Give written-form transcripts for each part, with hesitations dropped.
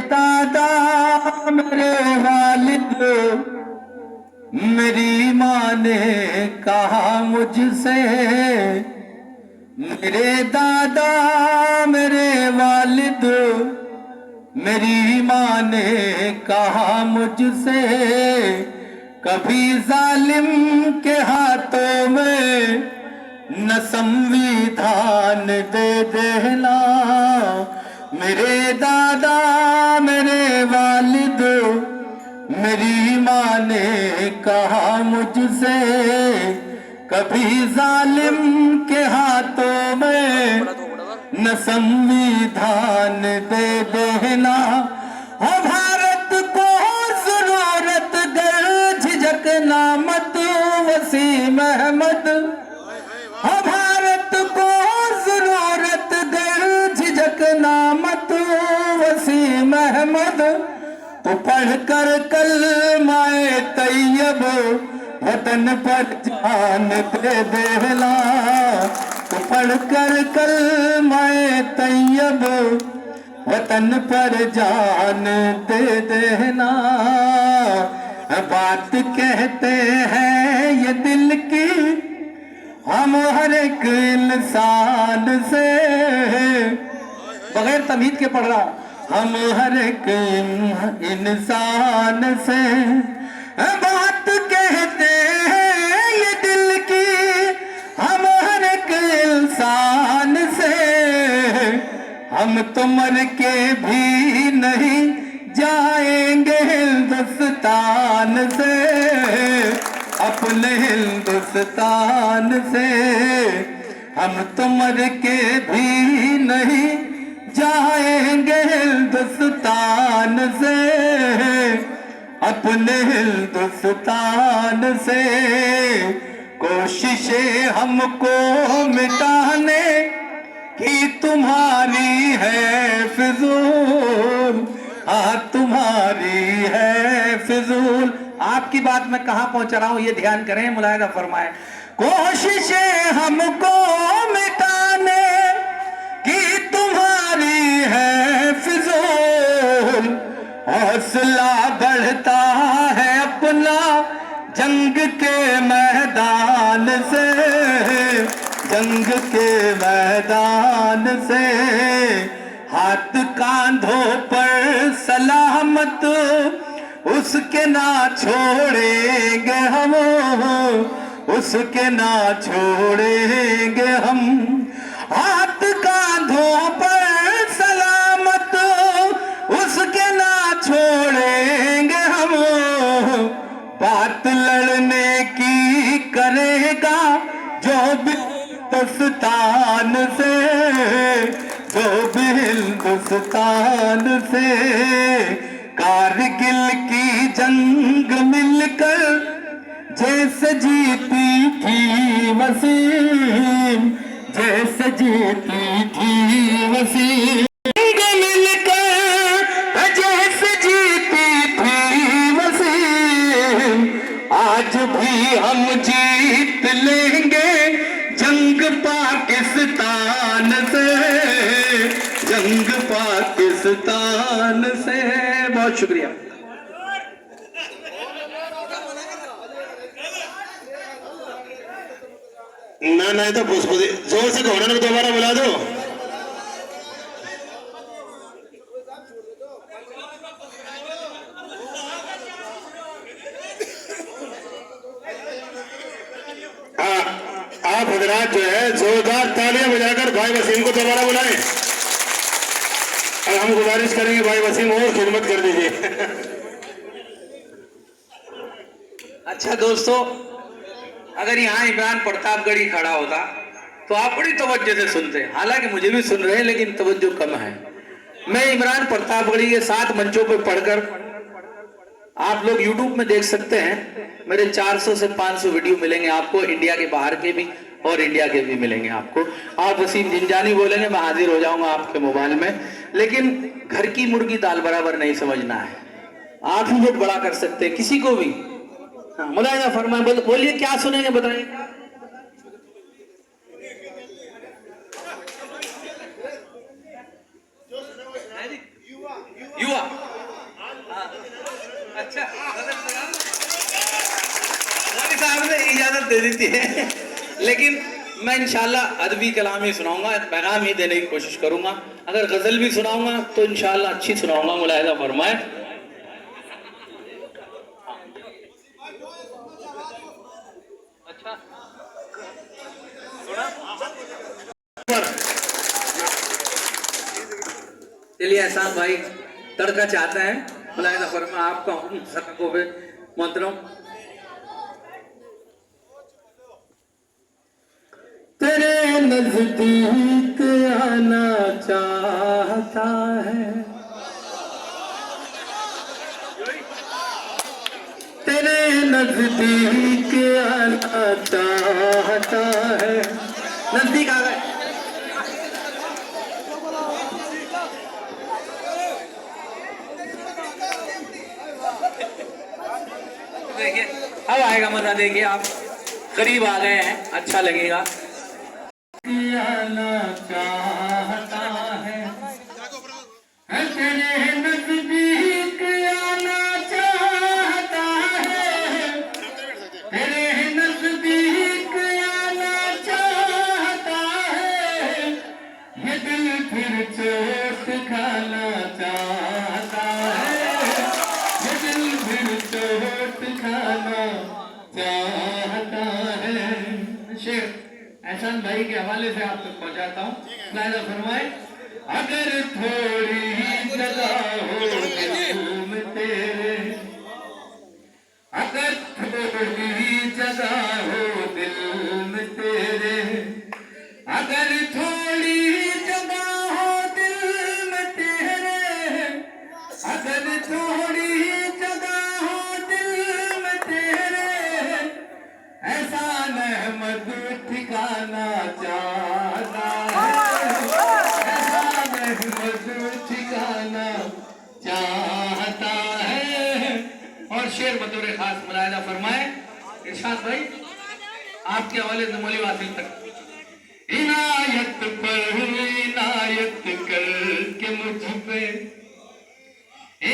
दादा मेरे वालिद मेरी माँ ने कहा मुझसे, मेरे दादा मेरे वालिद मेरी माँ ने कहा मुझसे, कभी जालिम के हाथों में न संविधान दे देना। मेरे दादा मेरे वालिद मेरी माँ ने कहा मुझसे, कभी जालिम के हाथों में न संविधान दे देना। हो भारत को जरूरत गर झिझकना मत वसीम अहमद। हो भारत को जरूरत गर झिझकना मत वसीम अहमद। तो पढ़ कर कलमाए तैयब वतन पर जान दे देना। तो पढ़ कर कलमाए तैयब वतन पर जान दे देना। बात कहते हैं ये दिल की हम हर एक इंसान से, बगैर तमीज के पढ़ रहा हूं, हम हर एक इंसान से बात कहते हैं ये दिल की हम हर एक इंसान से। हम तो मर के भी नहीं जाएंगे हिंदुस्तान से, अपने हिंदुस्तान से। हम तो मर के भी नहीं जाएंगे हिंदुस्तान से, अपने हिंदुस्तान से। कोशिशें हमको मिटाने की तुम्हारी है फिजूल, हाँ तुम्हारी है फिजूल। आपकी बात मैं कहां पहुंच रहा हूं ये ध्यान करें, मुलाहिजा फरमाएं। कोशिशें हमको मिटाने की तुम्हारी है फिजूल, हौसला बढ़ता है अपना जंग के मैदान से, जंग के मैदान से। हाथ कांधों पर सलामत उसके ना छोड़ेंगे हम, उसके ना छोड़ेंगे हम। हाथ कांधों पर सलामत उसके ना छोड़ेंगे हम। बात लड़ने की करेगा जो भी हिंदुस्तान से, जो भी हिंदुस्तान से। कारगिल की जंग मिलकर जैसे जीती थी वसीम, जैसे जीती थी वसीम। मिलकर जैसे जीती थी वसीम, आज भी हम जीत लेंगे जंग पाकिस्तान से, जंग पाकिस्तान से। बहुत शुक्रिया। ना नहीं तो फुसफुसी जोर से घोड़े को दोबारा बुला दो। हाँ, आप हजरात जो है जोरदार तालियां बजाकर भाई वसीम को दोबारा बुलाएं और हम गुजारिश करेंगे भाई वसीम और खिदमत कर दीजिए। अच्छा दोस्तों, अगर यहाँ इमरान प्रतापगढ़ी खड़ा होता तो आप बड़ी तवज्जो से सुनते। हालांकि मुझे भी सुन रहे हैं लेकिन तवज्जो कम है। मैं इमरान प्रतापगढ़ी के 7 मंचों पर पढ़कर आप लोग YouTube में देख सकते हैं। मेरे 400 से 500 वीडियो मिलेंगे आपको, इंडिया के बाहर के भी और इंडिया के भी मिलेंगे आपको। आप वसीम जिंजानी बोलेंगे, मैं हाजिर हो जाऊंगा आपके मोबाइल में। लेकिन घर की मुर्गी दाल बराबर नहीं समझना है। आप ही लोग बड़ा कर सकते हैं किसी को भी। मुलायना फरमाए, बोलिए क्या सुनेंगे बताइए। जुआ। हाँ, अच्छा मौलवी साहब ने इजाजत दे दी है, लेकिन मैं इंशाल्लाह अदबी कलाम ही सुनाऊंगा, पैगाम ही देने की कोशिश करूंगा। अगर गजल भी सुनाऊंगा तो इंशाल्लाह अच्छी सुनाऊंगा, मुलाहिजा फरमाए। अच्छा चलिए एहसान भाई तड़का चाहते हैं, मुलाहिजा फरमा आपका हुक्म सबको पे मोहतरम। तेरे नजदीक आना चाहता है, तेरे नजदीक आना चाहता है। नजदीक आ गए। देखिए अब आएगा मजा, देखिए आप करीब आ गए हैं, अच्छा लगेगा। आना चाहता है, तेरे नजदीक आना चाहता है, तेरे नजदीक आना चाहता है, ये दिल फिर चोट खाना चाहता है, ये दिल फिर चोट खाना चाहता है। शेर एहसान भाई के हवाले से आप तक पहुंचाता हूँ, मुलाहिजा फरमाए। अगर थोड़ी जगह हो दिल में तेरे, अगर थोड़ी जगह हो दिल में तेरे, अगर थोड़ी जगह हो दिल में तेरे, अगर थोड़ी जगह हो दिल में तेरे, एहसान अहमद ठिकाना चाहता है, एहसान अहमद ठिकाना चाहता है। और शेर बतौर खास मुलाहिजा फरमाए इरशाद भाई आपके हवाले से मौलवी वासिल तक। इनायत पर इनायत करके मुझ पे,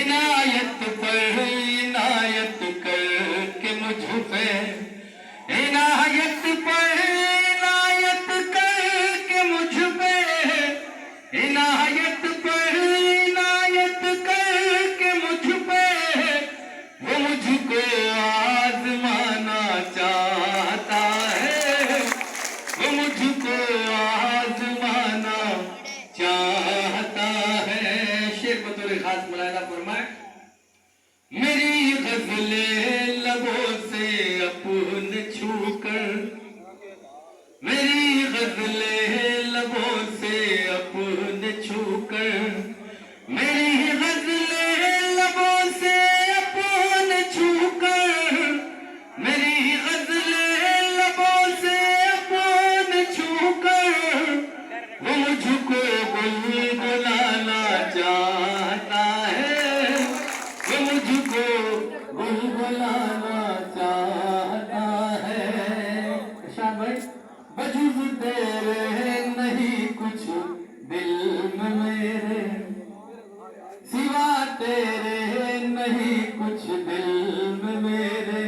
इनायत पर इनायत करके मुझ पे, इनायत पर इनायत करके मुझ पे, इनायत पर इनायत करके मुझ पे, वो मुझको आजमाना चाहता है, वो मुझको आजमाना चाहता है। शेर बतौर खास मुलाहिजा फरमाए। मेरी गजलें लबों से अपन छूकर, मेरी गजलें लबों से अपन छूकर, मेरी गजलें लबों से अपन छूकर, मेरी गजलें लबों से अपन छूकर, वो मुझको गुनगुनाना चाहता है, वो मुझको गुनगुनाना चाहता है। इरशाद भाई वजूद तेरे नहीं कुछ दिल में मेरे, सिवा तेरे नहीं कुछ दिल में मेरे,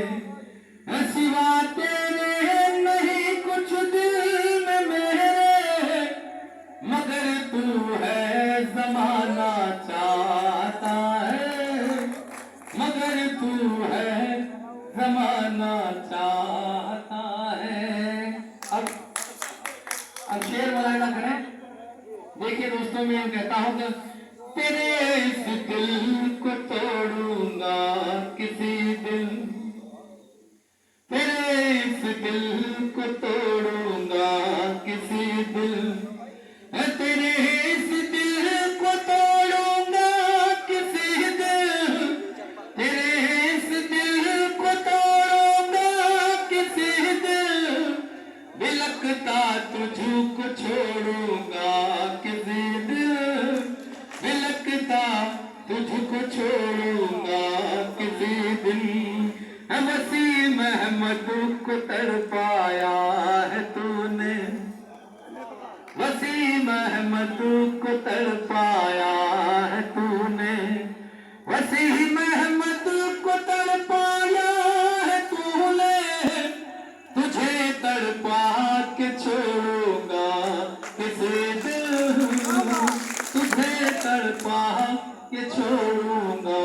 सिवा तेरे नहीं कुछ दिल में मेरे, मगर तू है जमाना चाहता है, मगर तू है जमाना चाहता है। अब शेर मुलाहिजा करें। देखिए दोस्तों मैं ये कहता हूँ कि तेरे इस दिल को तोड़ूंगा किसी दिन, तेरे इस दिल को तोड़ूंगा किसी दिन, तेरे इस दिल को तोड़ूंगा किसी दिन, तेरे इस दिल को तोड़ूंगा किसी दिन, बिलकता तुझको छोड़ूंगा किसी दिन, बिलकता तुझको छोड़ूंगा किसी दिन। वसीम अहमद को तड़पाया है तूने, वसीम अहमद को तड़पाया है तूने, मसीह महमद को तड़पाया है तूने, तुझे तड़पा के छोड़ूंगा किसी दिन, तुझे तड़पा के छोड़ूंगा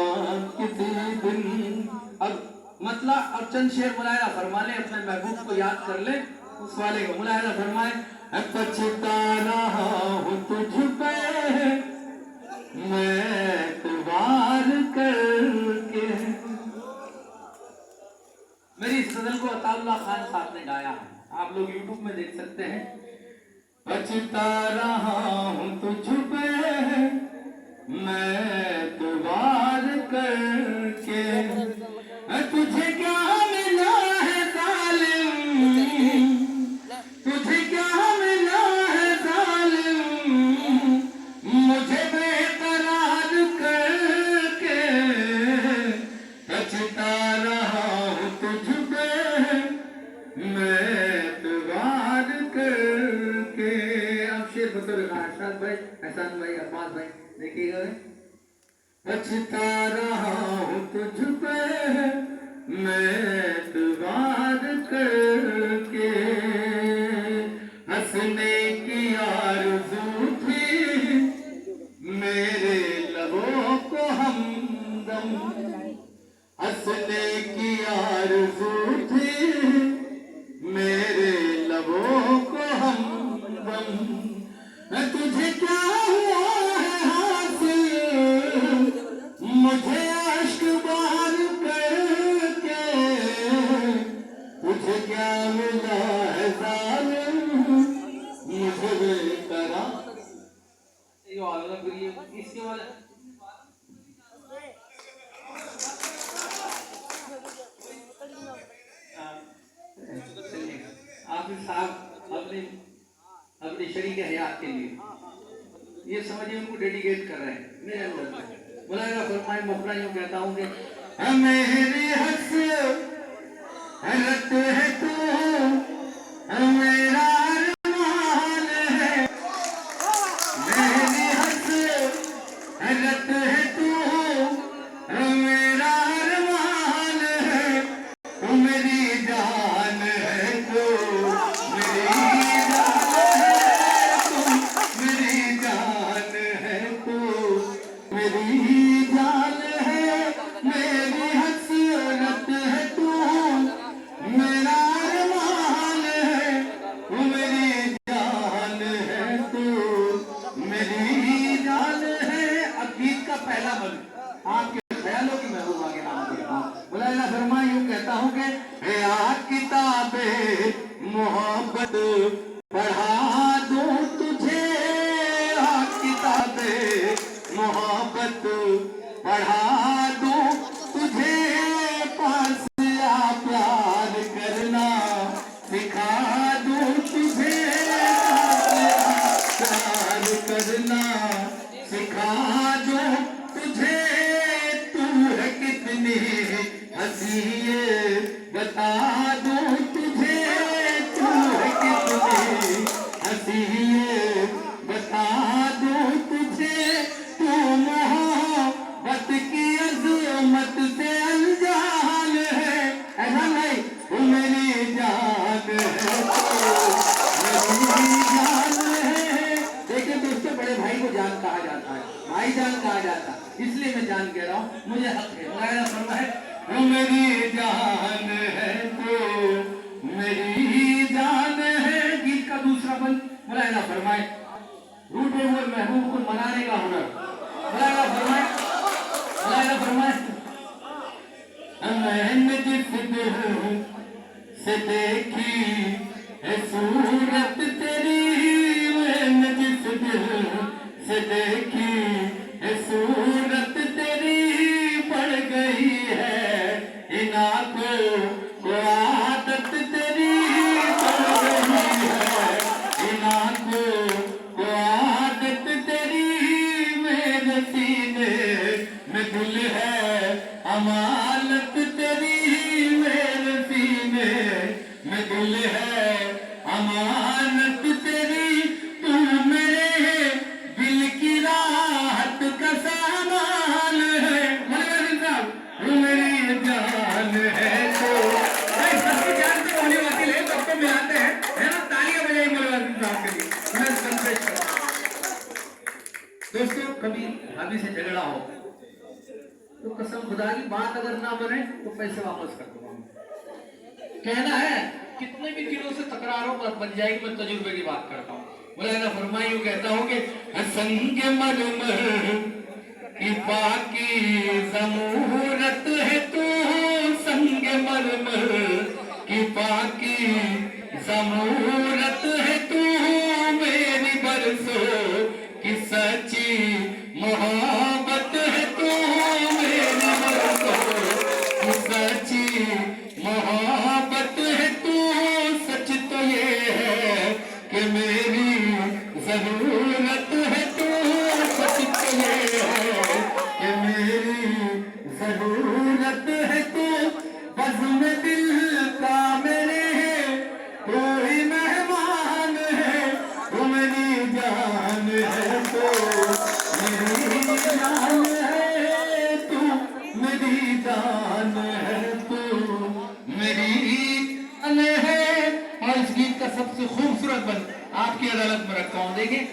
किसी दिन। अब मतलब अब चंद शेर मुलायना फरमा ले, अपने महबूब को याद कर ले, उस वाले को मुलायना फरमाए। पछता रहा हूँ तुझ पे मैं एतबार करके। मेरी इस गजल को अताउल्लाह खान साहब ने गाया है, आप लोग यूट्यूब में देख सकते हैं। पछता रहा हूँ तुझ पे मैं एतबार करके, तुझे क्या मिला है जालिम, तुझे क्या मिला है जालिम, मुझे बेकरार करके। बचता रहा हूँ तुझ पे मैं एतबार करके। अब शेर बतौर अरशद भाई, एहसान भाई, अब्बास भाई देखिएगा। बचता रहा हूँ तुझ पे मैं एतबार करके, हंसने की आरज़ू थी मेरे लबों को हमदम, हंसने की आरज़ू थी मेरे लबों को हमदम। तुझे क्या हुआ है हासिल, मुझे अश्क बार करके, तुझे क्या मिला है जालिम, मुझे बेकरार। इसके वाले आप साहब अपने शरीक हयात के लिए ये समझिए उनको डेडिकेट कर रहे हैं मेरे अंदर से। मुलायना फरमाए, मफला यूं कहता हूँ कि मेरी हसरत है तू, मेरा अरमान है, मेरी हसरत है तू, मेरा अरमान है, तू मेरी जान है तू, मेरी जान है तू, मेरी जान है, मेरी हसरत है तू, मेरा अरमान है, तू मेरी जान है तू, मेरी जान है। अब गीत का पहला बल आपके ख्यालों की महबूबा के नाम देता हूँ। मुलायना फरमा यूं कहता हूँ कि किताबे मोहब्बत पढ़ा दूं तुझे, किताबे मोहब्बत पढ़ा दूं तुझे, पास आ प्यार करना सिखा दूं तुझे, प्यार करना सिखा दूं तुझे, तू है कितनी हसीन बता दूं तुझे, तू है कितनी हसीन बता दूं तुझे, तू मोहब्बत की अज़मत से अनजान है। ऐसा नहीं, तू मेरी जान है, मेरी जान है। देखिए दोस्तों, बड़े भाई को जान कहा जाता है, भाई जान कहा जाता है, इसलिए मैं जान कह रहा हूँ, मुझे हक है। मुलायना फरमाए, मेरी जान है तो मेरी जान है। गीत का दूसरा बंद मुलायना फरमाए, रूठे हुए महबूब को मनाने का हुनर। मुलायना फरमाए, मुलायना फरमाए। मैंने जिस दिल से देखी है सूरत तेरी, मैंने जिस दिल से देखी है सूरत तेरी, बढ़ गई है इन आंखों को आदत तेरी, बढ़ गई है इन आंखों को आदत तेरी, मेरे सीने में दिल है अमानत तेरी, मेरे सीने में दिल है अमानत तेरी, तू मेरे दिल की राहत का सामान है। जान है तो भाई सबको जान से होने वाली ले सबको मिलाते हैं, है ना? तालियां बजाई मोलेवासी साहब के लिए, उन्हें संतोष करो। दोस्तों कभी भाभी से झगड़ा हो तो कसम खुदा की बात अगर ना बने तो पैसे वापस कर दूंगा। कहना है कितने भी दिनों से तकरारों पर बन जाएगी, मैं तजुर्बे की बात करता हूँ। मौलाना फरमाई यूं कहता हूँ कि संग मरमर की बाकी ज़मूरत है तू, संग मरमर की बाकी ज़मूरत है तू, मेरी बरसों की सच्ची मोहब्बत है तू, मेरी बरसों की सच्ची मोहब्बत है तू। सच तो ये है कि मेरी जरूरत है तू, सच तो ये है कि मेरी जरूरत है तू। बज़्म दिल का मेरे है तू ही मेहमान है, तू मेरी जान है तो मेरी जान है, तू मेरी जान है तो मेरी जान है। और इस गीत का सबसे खूबसूरत बंद आपकी अदालत में रखा हूं, देखिए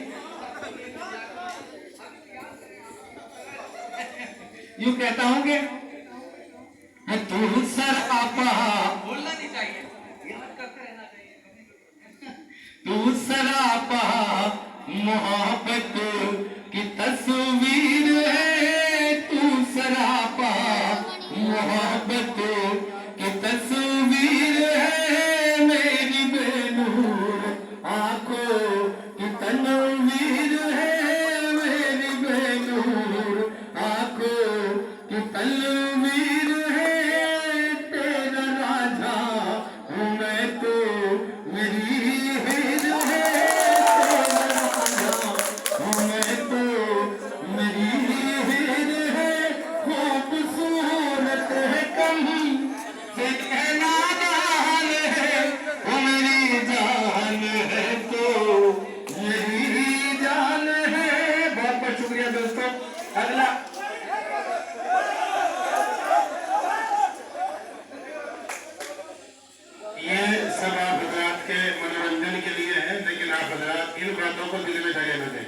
यूं कहता हूं कि तू सरापा, बोलना नहीं चाहिए, याद करते रहना चाहिए। तू सरापा मोहब्बत की तस्वीर है, तू सरापा मोहब्बत की तस्वीर है, मेरी बेनूर आंखों की तनवीर है, मेरी बेनूर आंखों की तनवीर है। तेरा राजा हूँ मैं तो मेरी हीर है, तेरा राजा हूँ मैं तो मेरी हीर है। खूबसूरत है कम से कहना जान है, वो मेरी जान है तो मेरी जान है। बहुत बहुत शुक्रिया दोस्तों। अगला ये सब आप हजरात के मनोरंजन के लिए है, लेकिन आप हजरात इन बातों को दिल में जगह न दें।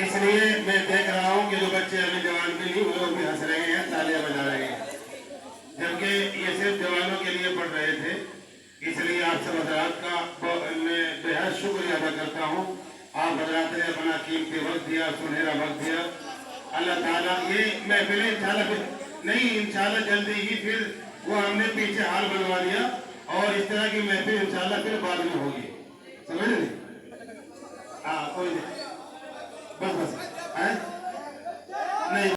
इसलिए मैं देख रहा हूँ कि जो बच्चे अभी जवान भी नहीं, वो लोग भी हंस रहे हैं, तालियां बजा रहे हैं, जबकि ये सिर्फ जवानों के लिए पढ़ रहे थे। इसलिए आप सब हजरात का मैं बेहद शुक्रिया अदा करता हूँ। आप हजरात ने अपना कीमती वक्त दिया, सुनहरा वक्त दिया। अल्लाह ताला ये महफिलें इंशाल्लाह नहीं, इंशाल्लाह जल्दी ही फिर वो हमने पीछे हाल बनवा दिया और इस तरह की महफिल इंशाल्लाह फिर बाद में होगी, समझ रहे? हाँ कोई नहीं, बस बस है नहीं।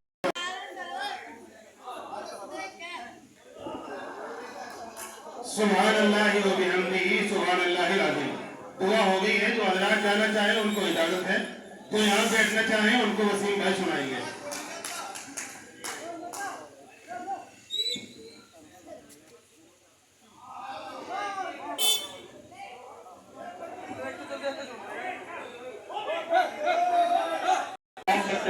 सुभान अल्लाह व बिहम्दिही सुभान अल्लाहिल अज़ीम। दुआ हो गई है, जो हजरात जाना चाहे उनको इजाजत है, जो यहाँ बैठना चाहे उनको वसीम भाई सुनाएंगे।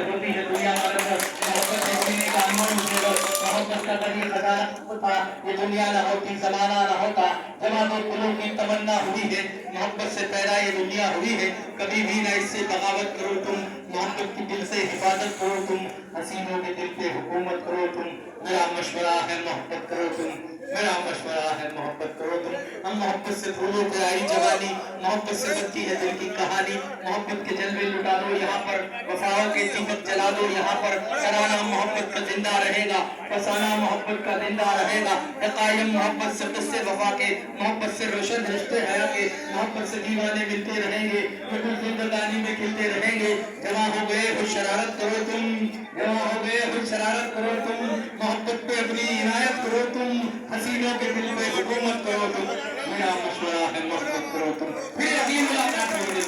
होती है दुनिया वालों को मोहब्बत देने का अमल मुझे मोहब्बत का कभी खजाना होता, ये दुनिया न होती, जमाना न होता, जमानो कुलों की तमन्ना हुई है, मोहब्बत से पैदा ये दुनिया हुई है। कभी भी न इससे बगावत करो तुम, मोहब्बत की दिल से हिफाजत करो तुम, हसीनों के दिल पे हुकूमत करो तुम। मेरा मशवरा है मोहब्बत करो तुम, मेरा मशवरा है मोहब्बत करो तुम। हम मोहब्बत से फूलों पे आई जवानी, मोहब्बत से बनती है दिल की कहानी। मोहब्बत के जलवे लुटा दो यहाँ पर, वफाओं के दीपक जला दो यहाँ पर। तराना मोहब्बत का जिंदा रहेगा, फसाना मोहब्बत का जिंदा रहेगा। कायम मोहब्बत से किस्से वफा के, मोहब्बत से रोशन रिश्ते हया के, मोहब्बत से दीवाने मिलते रहेंगे, बिल्कुल जिंदगानी में खिलते रहेंगे। जमा हो गए हो शरारत करो तुम, जमा हो गए हो शरारत करो तुम, मोहब्बत पे अपनी इनायत करो तुम, हसीनों के दिल पे हुकूमत करो तुम। मेरा मशवरा है मोहब्बत करो तुम। फिर अगली मुलाकात होगी।